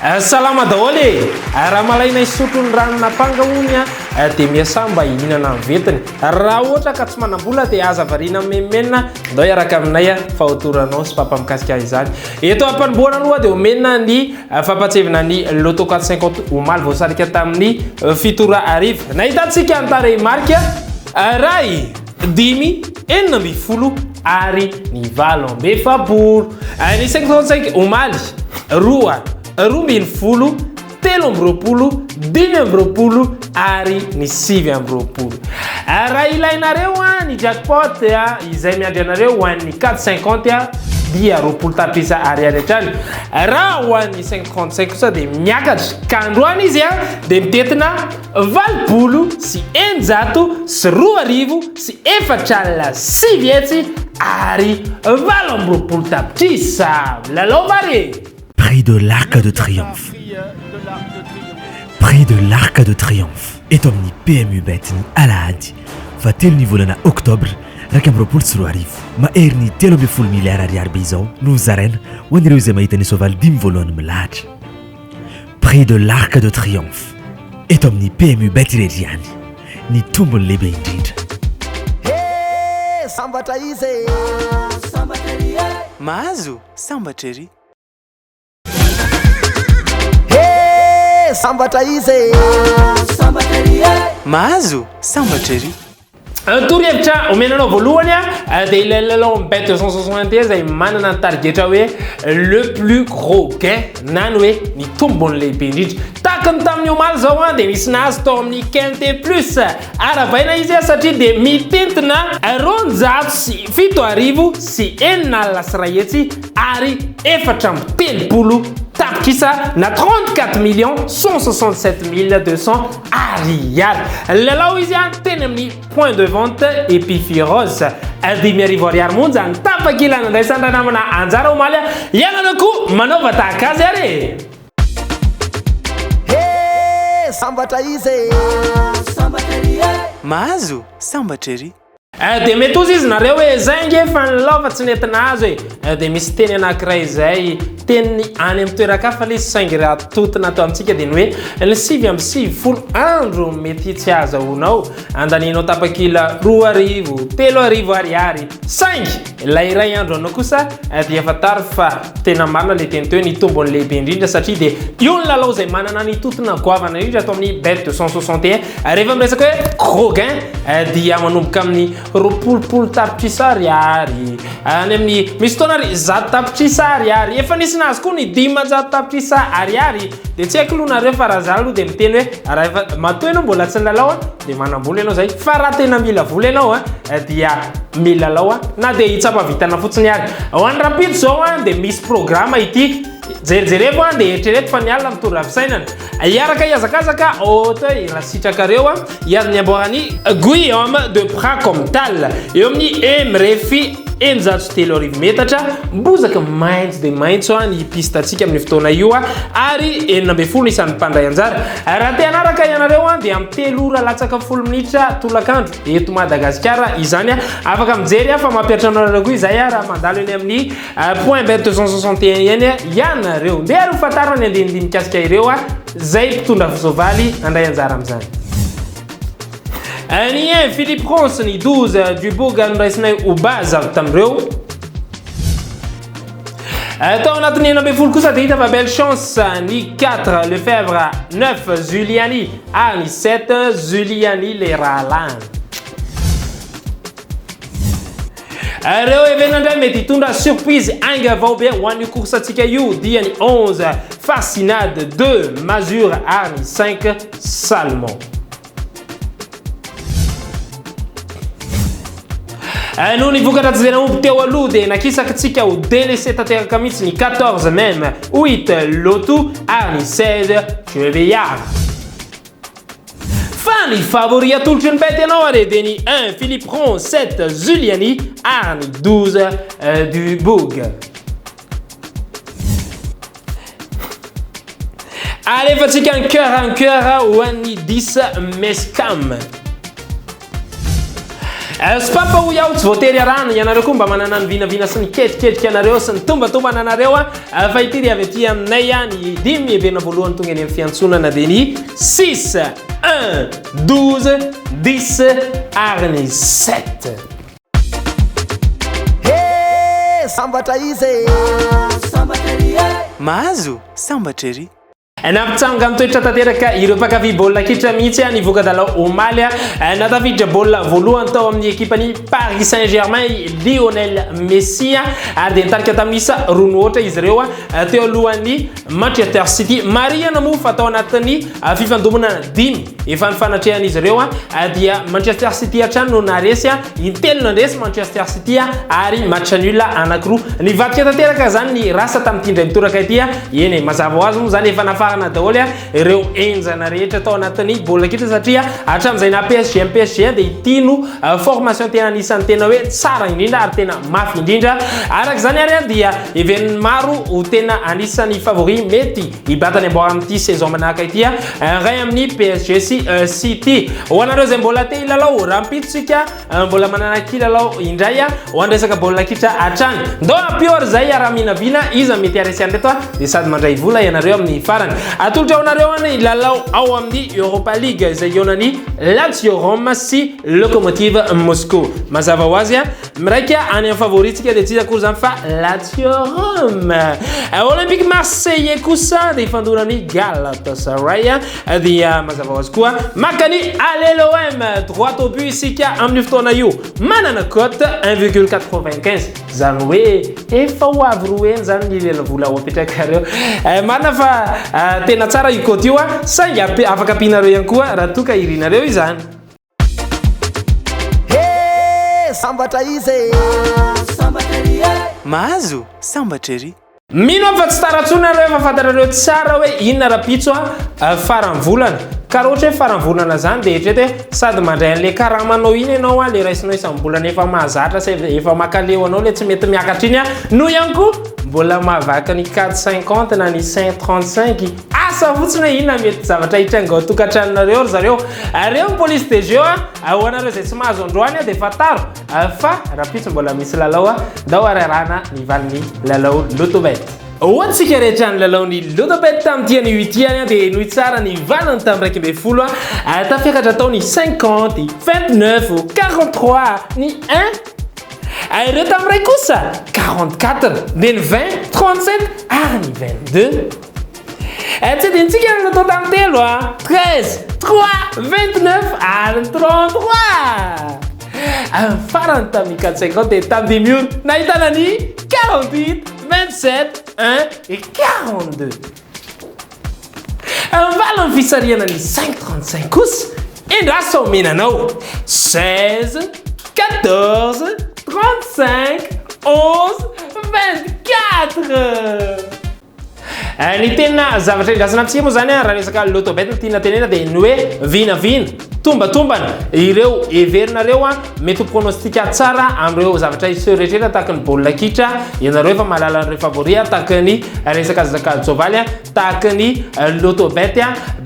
Salama daholo raha malaina isotro ny rano nampangahonya dia miasa mba hihinana ny ventiny. Raha ohatra ka tsy manam-bola dia aza variana memenina ndao iaraka aminay fahotoranao sy papa mikasika izany. Eto ampanimboana aloha dia omenina ny fampatsevina ny loto 450 omaly voasarika tamin'ny fitora arivo. Nahitantsika antarei marika ray dimy enina amby folo ary ny valo amby efapolo. Ny 55 omaly roa ambin'ny folo, telo amby roapolo, dimy amby roapolo ary ny sivy amby roapolo. Raha ilainareo ny jackpot izay miandry anareo ho an'ny 450 dia roapolo tapitrisa ariary hatrany. Raha ho an'ny 55 kosa dia miakatra ka androany izy dia mitetina valopolo sy eninjato sy roa arivo sy efatralina sivy hetsy ary valo amby roapolo tapitrisa. Milalao mare. Prix de l'Arc de Triomphe. Prix de l'Arc de Triomphe. Eto amin'ny PMU Bet ny alahady fa telo ny volana oktobra raika amby roapolo sy roa arivo mahery ny 3.5 miliara ariary be izao no zaraina ho an'ireo izay mahita ny soavaly dimy voalohany milahatra. Prix de l'Arc de Triomphe. Eto amin'ny PMU Bet irery ihany ny tombony lehibe indrindra. Sambatra izy mahazo sambatra ery. Sambatra izy mahazo sambatra ery. Torohevitra omenanao voalohany dia ilalao amin'ny bet 261 izay manana ny targetra hoe le plus gros gain na ny hoe ny tombony lehibe indrindra. Tahaka ny tamin'ny omaly zao dia misy nazy tao amin'ny quinte plus aravaina izy satria dia mitentina roanjato sy fito arivo sy enina alina sy ray hetsy ary efatra amby telopolo tapitra na 34 167 200 ariary. Lalao izy teny amin'ny point de vente Epiphyros dimy arivo ariary monja ny tapakilana andraisana namana anjara omaly ianana koa manaova tahaka azy ary. Sambatra izy mahazo sambatra ery. Dia mety ozy izy nareo hoe zay nge fa nylova tsy nentina azy hoe dia misy teny anankiray izay teny any amin'ny toerakafa le saingy raha totona atao amintsika dia ny hoe ny sivy amby sivy folo andro mety tsy azahoanao andaninao tapakila roa arivo telo arivo ariary saingy ilay iray andro anao kosa dia fataro fa tena marina le teny teo ny tombony lehibe indrindra satria dia io ny lalao izay manana ny totona goavana indrindra atao amin'ny bet 261 rehefa miresaka hoe gros gain dia manomboka amin'ny roapolopolo tapitrisa ariary any amin'ny misy fotoana ary zato tapitrisa ariary efa nisy nazy koa ny 500 tapitrisa ariary dia tsy haiko aloha nareo fa raha zany aloha dia miteny hoe raha efa matoa ianao mbola tsy nilalao dia manam-bola ianao zay fa raha tena mila vola ianao dia milalao na dia hitsapavitana fotsiny ary. Ho an'ny rapide zao dia misy programma ity jerijerevo dia eritrereto fa nialina mitondra fisainana iaraka iazakazaka ohatra raha sitrakareo iazony amboarany Guillaume de Prakomtal eo amin'ny emrefi eninjato sy telo arivo metatra mbozaka maintso dia maintso ny pistatsika amin'ny fotoana io ary enina amby folo isan'ny mpandray anjara. Raha te hanaraka ianareo dia amin'ny telo ora latsaka folo minitra tolakandro eto Madagasikara izany afaka mijery fa mampiatra anareo koa izay raha mandalo eny amin'ny point bet 261 eny ianareo dia ary hofatarana ny andinindiny mikasika ireo zay mpitondra fisoavaly andray anjara amin'izany. Ny Philippe Ronce ny 12 du Boug niraisinay ho base avy tamin'ireo. Tao anatin'ny enina amby folo kosa dia hita fa belle chance ny 4 Lefebvre 9 Zuliani ary ny 7 Zuliani le Ralan. Reo evenandray mety hitondra surprise ainga vao be ho an'io coursantsika io dia ny 11 Fascinade 2 Mazur ary ny 5 Salmon. Noho ny vokatra tsy dia naomby teo aloha dia nakisakitsika ho délaissé tanteraka mihitsy ny 14 même 8 Loto ary ny 16 Cheveillard. Fa ny favori atolotry ny bet ianao ary dia ny 1 Philippe Ronce 7 Zuliani ary ny 12 du Boug. Alefatsika en cœur ho an'ny 10 Mescam. Sy papa ho iaho tsy voatery arano ianareo koa mba manana ny vinavina sy ny ketriketrika anareo sy ny tombatombana anareo fa ity dia avy aty aminay ny dimy eberina voalohany tonga any amin'ny fiantsonana dia ny 6 1 12 10 ary ny 7 sambatra izy mahazo sambatra ery nampitsanga mitoetra tanteraka ireo mpakafy baolina kitra mihitsy nivoaka dalao omaly natafiditra baolina voalohany tao amin'ny ekipany Paris Saint-Germain Lionel Messi ary dia nitarika tamin'isa roa ohatra izy ireo teo alohan'ny Manchester City marihana moa fa tao anatin'ny fifandomana 10 efa nifanatrehan'izy ireo dia Manchester City hatrany no naresy intelo nandresy Manchester City ary match nul anankiroa nivadika tanteraka zany ny rasa tamin'ity indray mitoraka ity eny mazava ho azy moa zany efa nafarana daholo ireo enjana rehetra tao anatin'ny baolina kitra satria hatramin'izay na PSG dia ity no formation tena anisan'ny tena hoe tsara indrindra ary tena mafy indrindra araka izany ary dia even'ny maro ho tena anisan'ny favori mety hibatany amboara amin'ity saison manahaka ity ray amin'ny PSG City ho anareo izay mbola te hilalao rampitsika mbola manana kilalao indray ho andresaka baolina kitra hatrany ndao ampior zay raha minavina izy mety aresy andreto dia sady mandray vola ianareo amin'ny farany atolotra honareo ny lalao ao amin'ny Europa League izay ionan'ny Lazio Rome sy Lokomotiv Moscou mazava ho azy miraika any amin'ny favoritsika dia tsy akory zany fa Lazio Rome Olympique Marseille kosa dia ifandonan'ny Galatasaray dia mazava ho azy koa makany LOM droit au but isika amin'ny fotoana io manana cote 1,95 zany hoe efa ho avy roa eny zany ny lela vola ho apetraka reo marina fa tena tsara io cote io saingy afaka ampinareo ihany koa raha toka irinareo izany sambatra izy mahazo sambatra ery mino fa tsy taratsonareo efa fantarareo tsara hoe inona rapitso farany volana ka raha ohatra hoe farany volana zany dia etrety sady mandray an'le karamanao iny ianao le raisinao isam-bolana efa mahazatra sa efa makaleo anao le tsy mety miakatra iny no ihany koa mbola mahavaka ny 450 na ny 535 asa fotsiny hoe inona mety zavatra hitranga ao tokantranonareo zareo reo ny police de jeu ho anareo izay tsy mahazo androany dia fataro fa rapitso mbola misy lalao ndao ararana ny valin'ny lalao lotobet ohatsika rehetra ny lalaony lotobet tamin'ity ny huitiany dia nohy tsara ny valany tamin'ny 1 tafiakatra tao ny 50 29 43 ny 1 ireo tamin'iray kosa 44 dia ny 20 37 ary ny 22 tsy dia ntsika ny natao tamin'ny telo 13 3 29 ary ny 33 farany tamin'ny 450 dia tamin'ny demi nahitana ny 48 27 1 et 42 valany fisariana ny 535 kosa endrasa omenanao 16 14 35 11 24 ny tena zavatra indrasana amintsika moa zany raha resaka lotobet ny tiana tenena dia ny hoe vinavina tombatombana ireo everinareo mety pronostika tsara amin'ireo zavatra iseo rehetrretra tahaka ny baolina kitra ianareo efa mahalala an'ireo favori tahaka ny resaka zakajovaly tahaka ny lotobet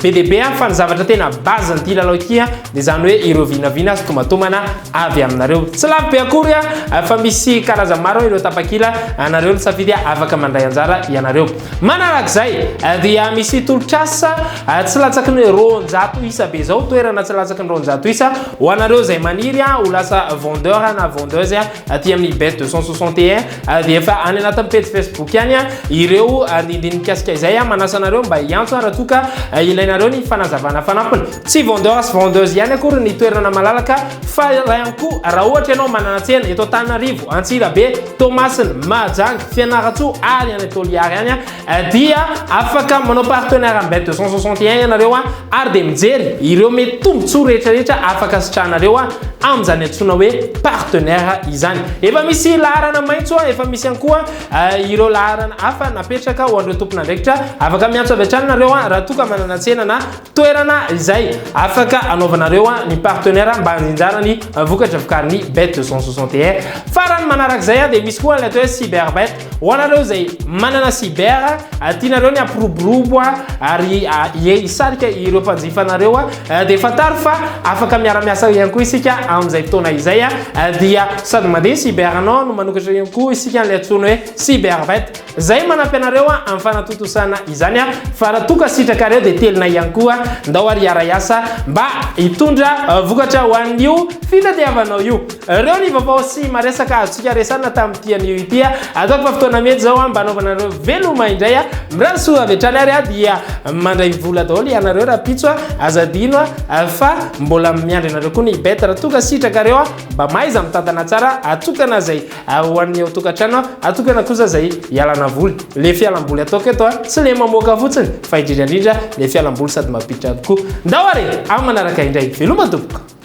BDB fa ny zavatra tena base nyity lalao ity dia zany hoe ireo vinavina sy tombatombana avy aminareo tsy lavy be akory fa misy karazany maro ireo tapakila anareo ny safidy afaka mandray anjara ianareo manarak'izay dia misy tolotrasa tsy latsaky ny ronjato isa be zao toerana tsy latsaky ny ronjato isa ho anareo izay maniry ho lasa vendeur na vendeuse aty amin'ny bet 261 dia efa any anatin'ny page Facebook ihany ireo indiny mikasika izay manasa anareo mba hiantso raha toka ilainareo ny fanazavana fanampiny tsy vendeur sy vendeuse ihany akory ny toerana malalaka fa ihany koa raha ohatra ianao manana tsena eto Antananarivo Antsirabe Tomasina Mahajanga Fianaratsoa ary any Toliary any dia afaka manao partenaire amin'ny bet 261 ianareo ary dia mijery ireo mety tombotsoa rehetrarehetra afaka sitranareo amin'izany antsoina hoe partenaire izany efa misy laharana maitso efa misy ihany koa ireo laharana hafa napetraka ho an'ireo tompon'andraikitra afaka miantso avy hatrany nareo raha toka manana tsena na toerana izay afaka anaovanareo ny partenaire mba hanjinjara ny vokatra vokarin'ny bet 261 farany manarak'izay dia misy koa ilay atao hoe cyberbet ho anareo izay manana cyber tianareo ny apiroborobo ary isarika ireo mpanjifanareo dia fataro fa afaka miara-miasa ihany koa isika amin'izay fotoana izay dia sady mandeha cyberanao no manokatra ihany koa isika an'ilay antsoina hoe cybervet zay manampy anareo amin'ny fanatotosana izany fa raha toka sitraka reo dia telina ihany koa ndao ary ara-iasa mba hitondra vokatra ho an'io fitadiavanao io reo ny vaovao sy maresaka azontsika resana tamin'ity an'io ity ataoko fa fotoana mety zao mba anaovanareo veloma indray mirasoa avy hatrany ary dia mandray vola daholo ianareo raha pitso azadino fa mbola miandry anareo koa ny beta raha toka sitraka reo mba maiza mitantana tsara atokana zay ho an'ny ao tokantrano atokana kosa zay ialana voly le fialamboly ataoko eto tsy le mamoaka fotsiny fa indrindra le fialamboly sady mampiditra tokoa ndao ary amin'ny manaraka indray veloma tompoko